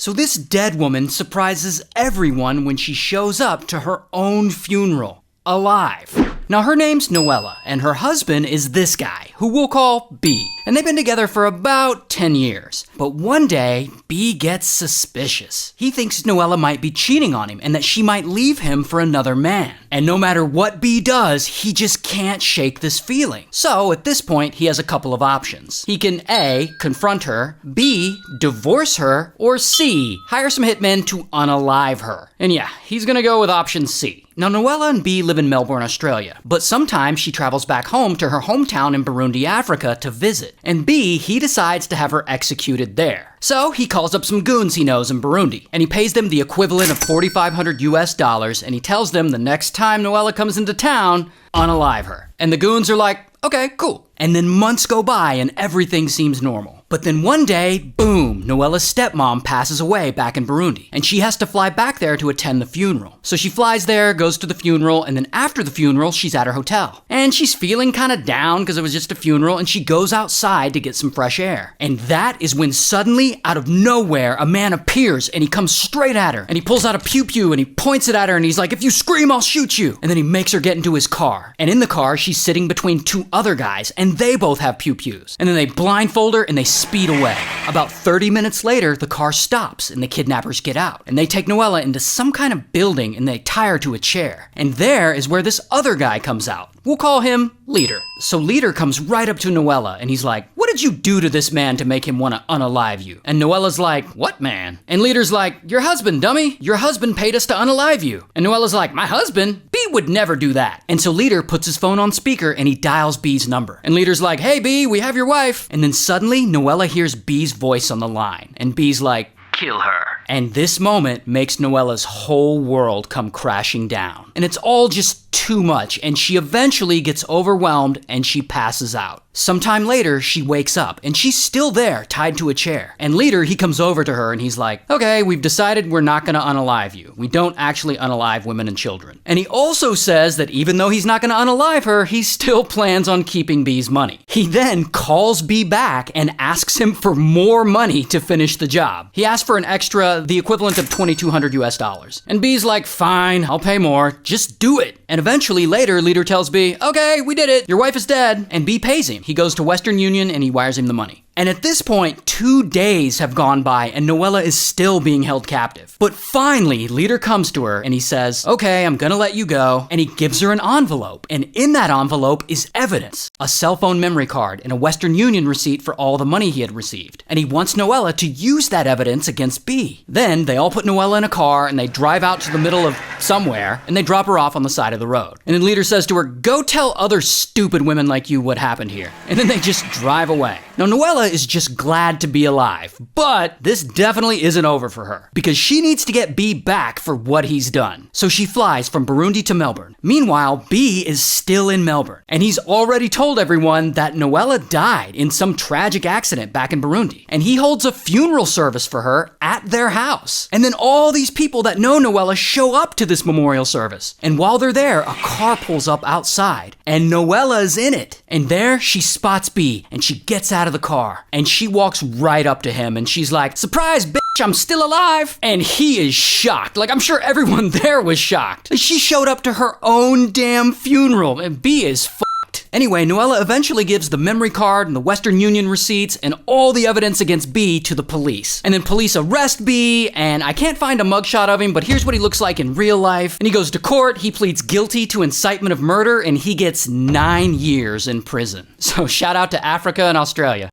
So this dead woman surprises everyone when she shows up to her own funeral, alive. Now her name's Noela, and her husband is this guy, who we'll call B. And they've been together for about 10 years. But one day, B gets suspicious. He thinks Noela might be cheating on him and that she might leave him for another man. And no matter what B does, he just can't shake this feeling. So at this point, he has a couple of options. He can A, confront her, B, divorce her, or C, hire some hitmen to unalive her. And yeah, he's gonna go with option C. Now, Noela and B live in Melbourne, Australia, but sometimes she travels back home to her hometown in Burundi, Africa to visit. And B, he decides to have her executed there. So he calls up some goons he knows in Burundi, and he pays them the equivalent of $4,500 US, and he tells them the next time Noela comes into town, unalive her. And the goons are like, okay, cool. And then months go by and everything seems normal. But then one day, boom, Noela's stepmom passes away back in Burundi, and she has to fly back there to attend the funeral. So she flies there, goes to the funeral, and then after the funeral, she's at her hotel. And she's feeling kind of down because it was just a funeral, and she goes outside to get some fresh air. And that is when suddenly, out of nowhere, a man appears, and he comes straight at her, and he pulls out a pew-pew, and he points it at her, and he's like, if you scream, I'll shoot you. And then he makes her get into his car. And in the car, she's sitting between two other guys, and they both have pew-pews. And then they blindfold her, and they speed away. About 30 minutes later, the car stops and the kidnappers get out. And they take Noela into some kind of building and they tie her to a chair. And there is where this other guy comes out. We'll call him Leader. So Leader comes right up to Noela and he's like, what did you do to this man to make him want to unalive you? And Noela's like, what man? And Leader's like, your husband, dummy. Your husband paid us to unalive you. And Noela's like, my husband? B would never do that. And so Leader puts his phone on speaker and he dials B's number. And Leader's like, hey B, we have your wife. And then suddenly Noela hears B's voice on the line. And B's like, kill her. And this moment makes Noela's whole world come crashing down. And it's all just too much, and she eventually gets overwhelmed and she passes out. Sometime later, she wakes up, and she's still there, tied to a chair. And Leader, he comes over to her and he's like, okay, we've decided we're not gonna unalive you. We don't actually unalive women and children. And he also says that even though he's not gonna unalive her, he still plans on keeping B's money. He then calls B back and asks him for more money to finish the job. He asks for an extra, the equivalent of $2,200 US. And B's like, fine, I'll pay more, just do it. And eventually later, Leader tells B, okay, we did it, your wife is dead. And B pays him. He goes to Western Union and he wires him the money. And at this point, 2 days have gone by and Noela is still being held captive. But finally, Leader comes to her and he says, okay, I'm gonna let you go. And he gives her an envelope. And in that envelope is evidence, a cell phone memory card and a Western Union receipt for all the money he had received. And he wants Noela to use that evidence against B. Then they all put Noela in a car and they drive out to the middle of somewhere and they drop her off on the side of the road. And then Leader says to her, go tell other stupid women like you what happened here. And then they just drive away. Now Noela is just glad to be alive, but this definitely isn't over for her because she needs to get B back for what he's done. So she flies from Burundi to Melbourne. Meanwhile, B is still in Melbourne and he's already told everyone that Noela died in some tragic accident back in Burundi. And he holds a funeral service for her at their house. And then all these people that know Noela show up to this memorial service. And while they're there, a car pulls up outside and Noela is in it. And there she spots B and she gets out of the car and she walks right up to him and she's like, surprise, bitch, I'm still alive. And he is shocked. Like, I'm sure everyone there was shocked. She showed up to her own damn funeral and B is fucked. Anyway, Noela eventually gives the memory card and the Western Union receipts and all the evidence against B to the police. And then police arrest B, and I can't find a mugshot of him, but here's what he looks like in real life. And he goes to court, he pleads guilty to incitement of murder, and he gets 9 years in prison. So shout out to Africa and Australia.